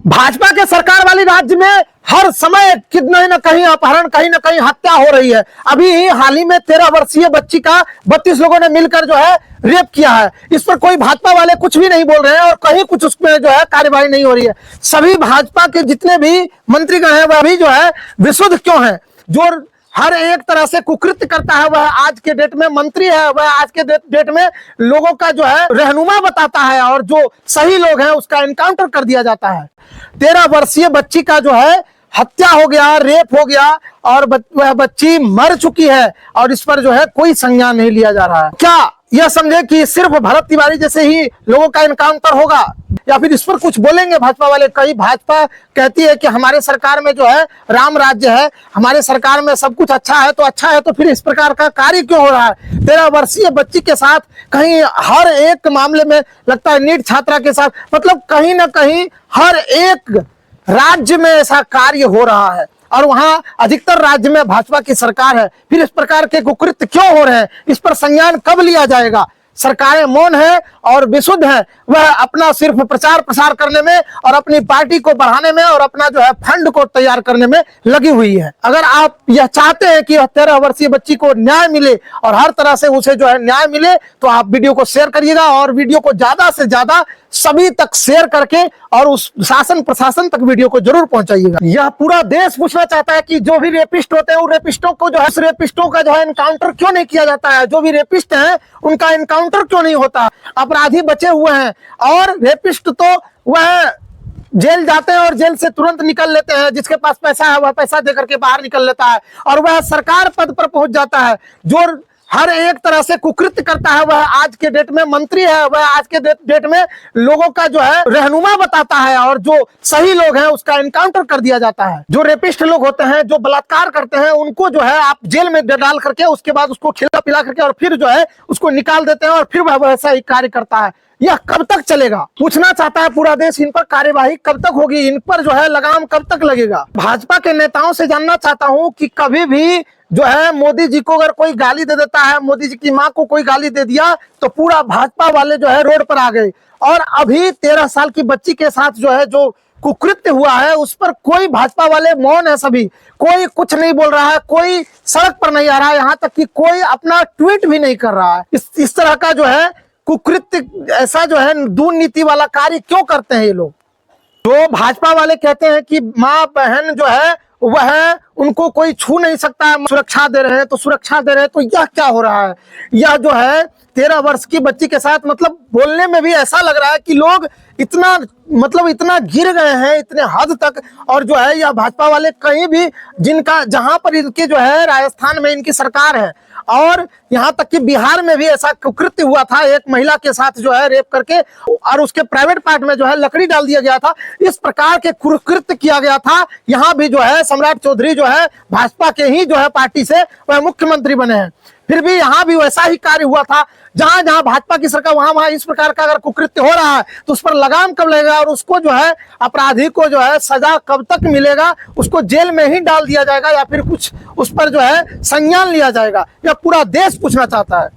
भाजपा के सरकार वाली राज्य में हर समय कितना न कहीं अपहरण, कहीं ना कहीं हत्या हो रही है। अभी हाल ही में 13 वर्षीय बच्ची का 32 लोगों ने मिलकर जो है रेप किया है। इस पर कोई भाजपा वाले कुछ भी नहीं बोल रहे हैं और कहीं कुछ उसमें जो है कार्यवाही नहीं हो रही है। सभी भाजपा के जितने भी मंत्रीगण हैं वह भी जो है विशुद्ध क्यों है? जो हर एक तरह से कुकृत्य करता है वह आज के डेट में मंत्री है, वह आज के डेट में लोगों का जो है रहनुमा बताता है और जो सही लोग हैं उसका एनकाउंटर कर दिया जाता है। 13 वर्षीय बच्ची का जो है हत्या हो गया, रेप हो गया और वह बच्ची मर चुकी है और इस पर जो है कोई संज्ञान नहीं लिया जा रहा है। क्या यह समझे कि सिर्फ भरत तिवारी जैसे ही लोगों का एनकाउंटर होगा या फिर इस पर कुछ बोलेंगे भाजपा वाले? कई भाजपा कहती है कि हमारे सरकार में जो है राम राज्य है, हमारे सरकार में सब कुछ अच्छा है, तो फिर इस प्रकार का कार्य क्यों हो रहा है? 13 वर्षीय बच्ची के साथ कहीं हर एक मामले में लगता है नीट छात्रा के साथ, मतलब कहीं ना कहीं हर एक राज्य में ऐसा कार्य हो रहा है और वहां अधिकतर राज्य में भाजपा की सरकार है। फिर इस प्रकार के कुकृत्य क्यों हो रहे हैं? इस पर संज्ञान कब लिया जाएगा? सरकारें मौन है और विशुद्ध है, वह अपना सिर्फ प्रचार प्रसार करने में और अपनी पार्टी को बढ़ाने में और अपना जो है फंड को तैयार करने में लगी हुई है। अगर आप यह चाहते हैं कि 13 वर्षीय बच्ची को न्याय मिले और हर तरह से उसे जो है न्याय मिले तो आप वीडियो को शेयर करिएगा और वीडियो को ज्यादा से ज्यादा सभी तक शेयर करके और उस शासन प्रशासन तक वीडियो को जरूर पहुंचाइएगा। यह पूरा देश पूछना चाहता है कि जो भी रेपिस्ट होते हैं उन रेपिस्टों को जो है रेपिस्टों का जो है एनकाउंटर क्यों नहीं किया जाता है? जो भी रेपिस्ट हैं उनका एनकाउंटर क्यों नहीं होता? अपराधी बचे हुए हैं और रेपिस्ट तो वह जेल जाते हैं और जेल से तुरंत निकल लेते हैं। जिसके पास पैसा है वह पैसा देकर के बाहर निकल लेता है और वह सरकार पद पर पहुंच जाता है। जो हर एक तरह से कुकृत्य करता है वह आज के डेट में मंत्री है, वह आज के डेट में लोगों का जो है रहनुमा बताता है और जो सही लोग हैं उसका एनकाउंटर कर दिया जाता है। जो रेपिस्ट लोग होते हैं, जो बलात्कार करते हैं, उनको जो है आप जेल में डाल करके उसके बाद उसको खिला पिला करके और फिर जो है उसको निकाल देते हैं और फिर वह वैसा ही कार्य करता है। यह कब तक चलेगा? पूछना चाहता है पूरा देश, इन पर कार्यवाही कब तक होगी? इन पर जो है लगाम कब तक लगेगा? भाजपा के नेताओं से जानना चाहता हूं कि कभी भी जो है मोदी जी को अगर कोई गाली दे देता है, मोदी जी की मां को कोई गाली दे दिया तो पूरा भाजपा वाले जो है रोड पर आ गए। और अभी 13 साल की बच्ची के साथ जो है जो कुकृत्य हुआ है उस पर कोई भाजपा वाले मौन है, सभी कोई कुछ नहीं बोल रहा है, कोई सड़क पर नहीं आ रहा है, यहाँ तक कि कोई अपना ट्वीट भी नहीं कर रहा है। इस तरह का जो है कुकृत्य, ऐसा जो है दुर्नीति वाला कार्य क्यों करते हैं ये लोग? जो भाजपा वाले कहते हैं कि माँ बहन जो है वह उनको कोई छू नहीं सकता है, सुरक्षा दे रहे हैं तो सुरक्षा दे रहे हैं, तो यह क्या हो रहा है? यह जो है 13 वर्ष की बच्ची के साथ, मतलब बोलने में भी ऐसा लग रहा है कि लोग इतना मतलब इतना गिर गए हैं इतने हद तक। और जो है यह भाजपा वाले कहीं भी जिनका जहां पर इनके जो है राजस्थान में इनकी सरकार है और यहाँ तक कि बिहार में भी ऐसा कुकृत्य हुआ था, एक महिला के साथ जो है रेप करके और उसके प्राइवेट पार्ट में जो है लकड़ी डाल दिया गया था। इस प्रकार के कुकृत्य किया गया था। यहाँ भी जो है सम्राट चौधरी जो है भाजपा के ही जो है पार्टी से वह मुख्यमंत्री बने हैं, फिर भी यहाँ भी वैसा ही कार्य हुआ था। जहां जहां भाजपा की सरकार वहां इस प्रकार का अगर कुकृत्य हो रहा है तो उस पर लगाम कब लगेगा और उसको जो है अपराधी को जो है सजा कब तक मिलेगा? उसको जेल में ही डाल दिया जाएगा या फिर कुछ उस पर जो है संज्ञान लिया जाएगा? यह पूरा देश पूछना चाहता है।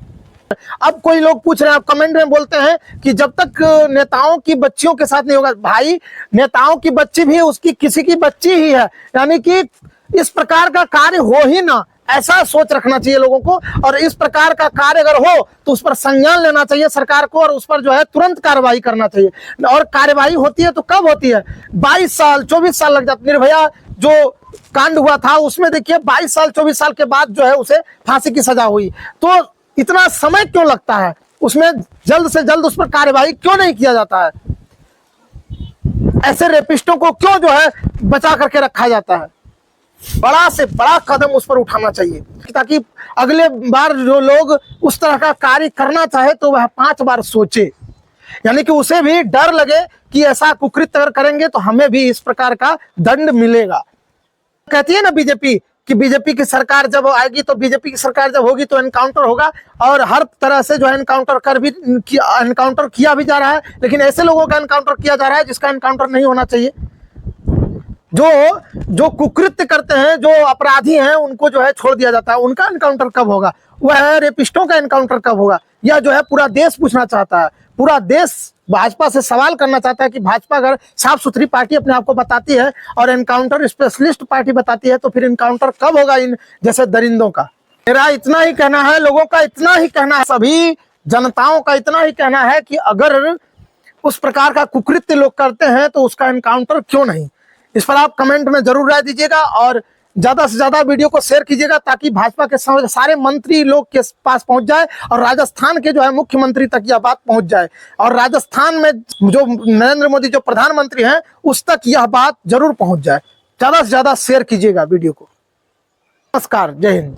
अब कोई लोग पूछ रहे हैं, आप कमेंट में बोलते हैं कि जब तक नेताओं की बच्चियों के साथ नहीं होगा। भाई नेताओं की बच्ची भी उसकी किसी की बच्ची ही है, यानी कि इस प्रकार का कार्य हो ही ना, ऐसा सोच रखना चाहिए लोगों को। और इस प्रकार का कार्य अगर हो तो उस पर संज्ञान लेना चाहिए सरकार को और उस पर जो है तुरंत कार्रवाई करना चाहिए। और कार्रवाई होती है तो कब होती है? 22 साल 24 साल लग जाते। निर्भया जो कांड हुआ था उसमें देखिए 22 साल 24 साल के बाद जो है उसे फांसी की सजा हुई। तो इतना समय क्यों लगता है? उसमें जल्द से जल्द उस पर कार्रवाई क्यों नहीं किया जाता है? ऐसे रेपिस्टों को क्यों जो है बचा करके रखा जाता है? बड़ा से बड़ा कदम उस पर उठाना चाहिए ताकि अगले बार जो लोग उस तरह का कार्य करना चाहे तो वह 5 बार सोचे, यानी कि उसे भी डर लगे कि ऐसा कुकृत्य अगर करेंगे तो हमें भी इस प्रकार का दंड मिलेगा। कहती है ना बीजेपी कि बीजेपी की सरकार जब आएगी तो बीजेपी की सरकार जब होगी तो एनकाउंटर होगा और हर तरह से जो है एनकाउंटर किया भी जा रहा है, लेकिन ऐसे लोगों का एनकाउंटर किया जा रहा है जिसका एनकाउंटर नहीं होना चाहिए। जो कुकृत्य करते हैं, जो अपराधी हैं, उनको जो है छोड़ दिया जाता है। उनका एनकाउंटर कब होगा? वह रेपिस्टों का एनकाउंटर कब होगा? यह जो है पूरा देश पूछना चाहता है। पूरा देश भाजपा से सवाल करना चाहता है कि भाजपा अगर साफ सुथरी पार्टी अपने आप को बताती है और एनकाउंटर स्पेशलिस्ट पार्टी बताती है, तो फिर एनकाउंटर कब होगा इन जैसे दरिंदों का। मेरा इतना ही कहना है, लोगों का इतना ही कहना है, सभी जनताओं का इतना ही कहना है कि अगर उस प्रकार का कुकृत्य लोग करते हैं तो उसका एनकाउंटर क्यों नहीं। इस पर आप कमेंट में जरूर राय दीजिएगा और ज्यादा से ज्यादा वीडियो को शेयर कीजिएगा ताकि भाजपा के सारे मंत्री लोग के पास पहुंच जाए और राजस्थान के जो है मुख्यमंत्री तक यह बात पहुंच जाए और राजस्थान में जो नरेंद्र मोदी जो प्रधानमंत्री हैं उस तक यह बात जरूर पहुंच जाए। ज्यादा से ज्यादा शेयर कीजिएगा वीडियो को। नमस्कार, जय हिंद।